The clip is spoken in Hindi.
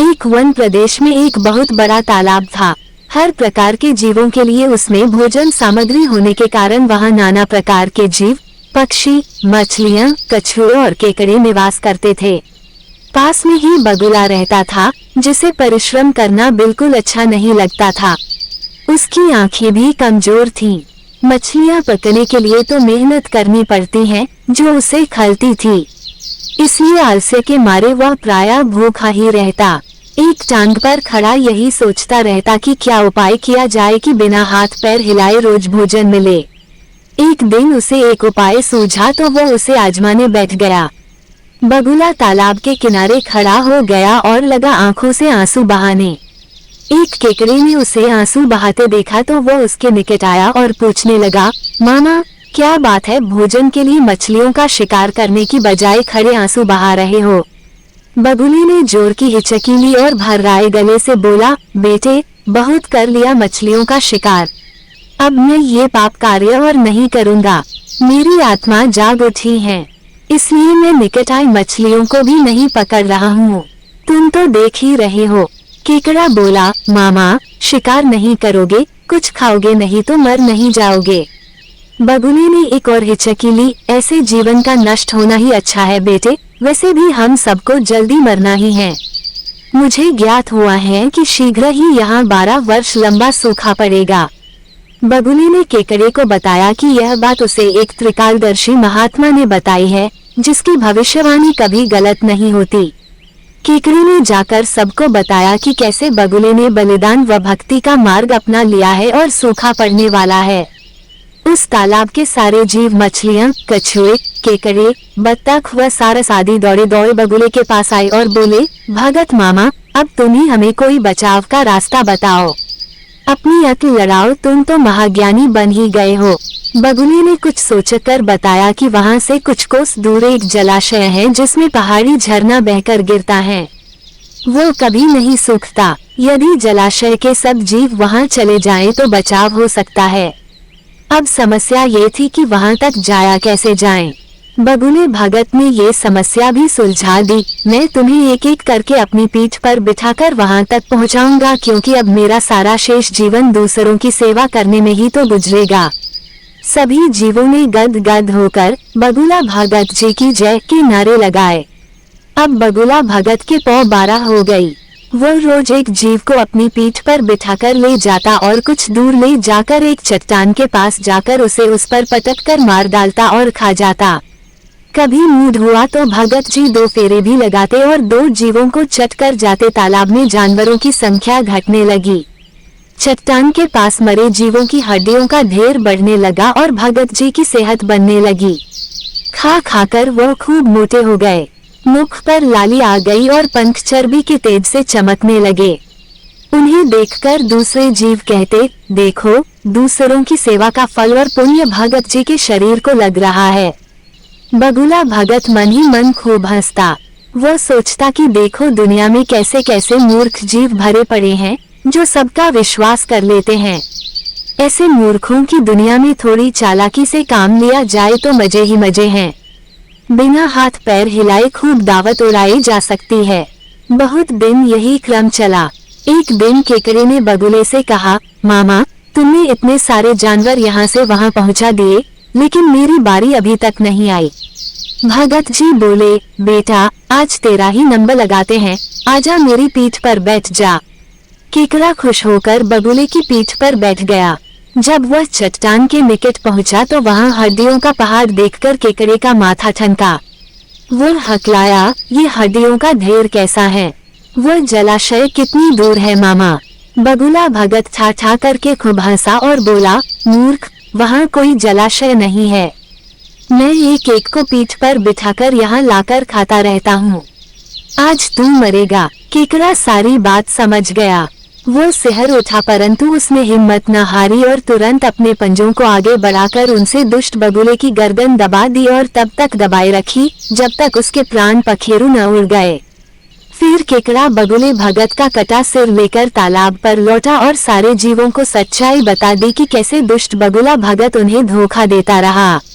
एक वन प्रदेश में एक बहुत बड़ा तालाब था। हर प्रकार के जीवों के लिए उसमें भोजन सामग्री होने के कारण वहां नाना प्रकार के जीव, पक्षी, मछलियां, कछुए और केकड़े निवास करते थे। पास में ही बगुला रहता था, जिसे परिश्रम करना बिल्कुल अच्छा नहीं लगता था। उसकी आंखें भी कमजोर थीं। मछलियां पकड़ने के लिए तो मेहनत करनी पड़ती है, जो उसे खलती थी। इसलिए आलस्य के मारे वह प्रायः भूखा ही रहता। एक टांग पर खड़ा यही सोचता रहता कि क्या उपाय किया जाए कि बिना हाथ पैर हिलाए रोज भोजन मिले। एक दिन उसे एक उपाय सूझा तो वह उसे आजमाने बैठ गया। बगुला तालाब के किनारे खड़ा हो गया और लगा आंखों से आंसू बहाने। एक केकड़े ने उसे आंसू बहाते देखा तो वह उसके निकट आया और पूछने लगा, मामा क्या बात है, भोजन के लिए मछलियों का शिकार करने की बजाय खड़े आंसू बहा रहे हो। बगुले ने जोर की हिचकी ली और भर्राए गले से बोला, बेटे बहुत कर लिया मछलियों का शिकार, अब मैं ये पाप कार्य और नहीं करूँगा। मेरी आत्मा जाग उठी है, इसलिए मैं निकट आई मछलियों को भी नहीं पकड़ रहा हूँ। तुम तो देख ही रहे हो। केकड़ा बोला, मामा शिकार नहीं करोगे, कुछ खाओगे नहीं तो मर नहीं जाओगे। बगुले ने एक और हिचकी ली, ऐसे जीवन का नष्ट होना ही अच्छा है बेटे, वैसे भी हम सबको जल्दी मरना ही है। मुझे ज्ञात हुआ है कि शीघ्र ही यहाँ 12 वर्ष लंबा सूखा पड़ेगा। बगुले ने केकड़े को बताया कि यह बात उसे एक त्रिकालदर्शी महात्मा ने बताई है, जिसकी भविष्यवाणी कभी गलत नहीं होती। केकड़े ने जाकर सबको बताया कि कैसे बगुले ने बलिदान व भक्ति का मार्ग अपना लिया है और सूखा पड़ने वाला है। उस तालाब के सारे जीव, मछलियां, कछुए, केकड़े, बत्तख व सारस आदि दौड़े दौड़े बगुले के पास आए और बोले, भगत मामा अब तुम ही हमें कोई बचाव का रास्ता बताओ, अपनी अक्ल लड़ाओ, तुम तो महाज्ञानी बन ही गए हो। बगुले ने कुछ सोचकर बताया कि वहां से कुछ कोस दूर एक जलाशय है जिसमें पहाड़ी झरना बहकर गिरता है। वो कभी नहीं सूखता। यदि जलाशय के सब जीव वहां चले जाएं तो बचाव हो सकता है। अब समस्या ये थी कि वहां तक जाया कैसे जाएं। बगुले भगत ने ये समस्या भी सुलझा दी। मैं तुम्हें एक एक करके अपनी पीठ पर बिठाकर वहां तक पहुंचाऊंगा, क्योंकि अब मेरा सारा शेष जीवन दूसरों की सेवा करने में ही तो गुजरेगा। सभी जीवों ने गद होकर बगुला भगत जी की जय के नारे लगाए। अब बगुला भगत के पौ 12 हो गई। वो रोज एक जीव को अपनी पीठ पर बिठाकर ले जाता और कुछ दूर ले जाकर एक चट्टान के पास जाकर उसे उस पर पटक कर मार डालता और खा जाता। कभी मूड हुआ तो भगत जी 2 फेरे भी लगाते और 2 जीवों को चट कर जाते। तालाब में जानवरों की संख्या घटने लगी। चट्टान के पास मरे जीवों की हड्डियों का ढेर बढ़ने लगा और भगत जी की सेहत बनने लगी। खा खाकर वो खूब मोटे हो गए। मुख पर लाली आ गई और पंख चर्बी के तेज से चमकने लगे। उन्हें देखकर दूसरे जीव कहते, देखो दूसरों की सेवा का फल और पुण्य भगत जी के शरीर को लग रहा है। बगुला भगत मन ही मन खूब हंसता। वो सोचता कि देखो दुनिया में कैसे कैसे मूर्ख जीव भरे पड़े हैं, जो सबका विश्वास कर लेते हैं। ऐसे मूर्खों की दुनिया में थोड़ी चालाकी से काम लिया जाए तो मजे ही मजे हैं। बिना हाथ पैर हिलाए खूब दावत उड़ाई जा सकती है। बहुत दिन यही क्रम चला। एक दिन केकड़े ने बगुले से कहा, मामा तुमने इतने सारे जानवर यहाँ से वहाँ पहुँचा दिए, लेकिन मेरी बारी अभी तक नहीं आई। भगत जी बोले, बेटा आज तेरा ही नंबर लगाते हैं, आजा मेरी पीठ पर बैठ जा। केकड़ा खुश होकर बगुले की पीठ पर बैठ गया। जब वह चट्टान के निकट पहुंचा तो वहां हड्डियों का पहाड़ देखकर केकड़े का माथा ठनका। वो हकलाया, ये हड्डियों का ढेर कैसा है? वो जलाशय कितनी दूर है मामा? बगुला भगत ठा करके खूब हंसा और बोला, मूर्ख वहां कोई जलाशय नहीं है। मैं एक एक को पीठ पर बिठाकर यहाँ लाकर खाता रहता हूँ। आज तू मरेगा। केकड़ा सारी बात समझ गया। वो सिहर उठा, परंतु उसने हिम्मत न हारी और तुरंत अपने पंजों को आगे बढ़ाकर उनसे दुष्ट बगुले की गर्दन दबा दी और तब तक दबाए रखी जब तक उसके प्राण पखेरु न उड़ गए। फिर केकड़ा बगुले भगत का कटा सिर लेकर तालाब पर लौटा और सारे जीवों को सच्चाई बता दी कि कैसे दुष्ट बगुला भगत उन्हें धोखा देता रहा।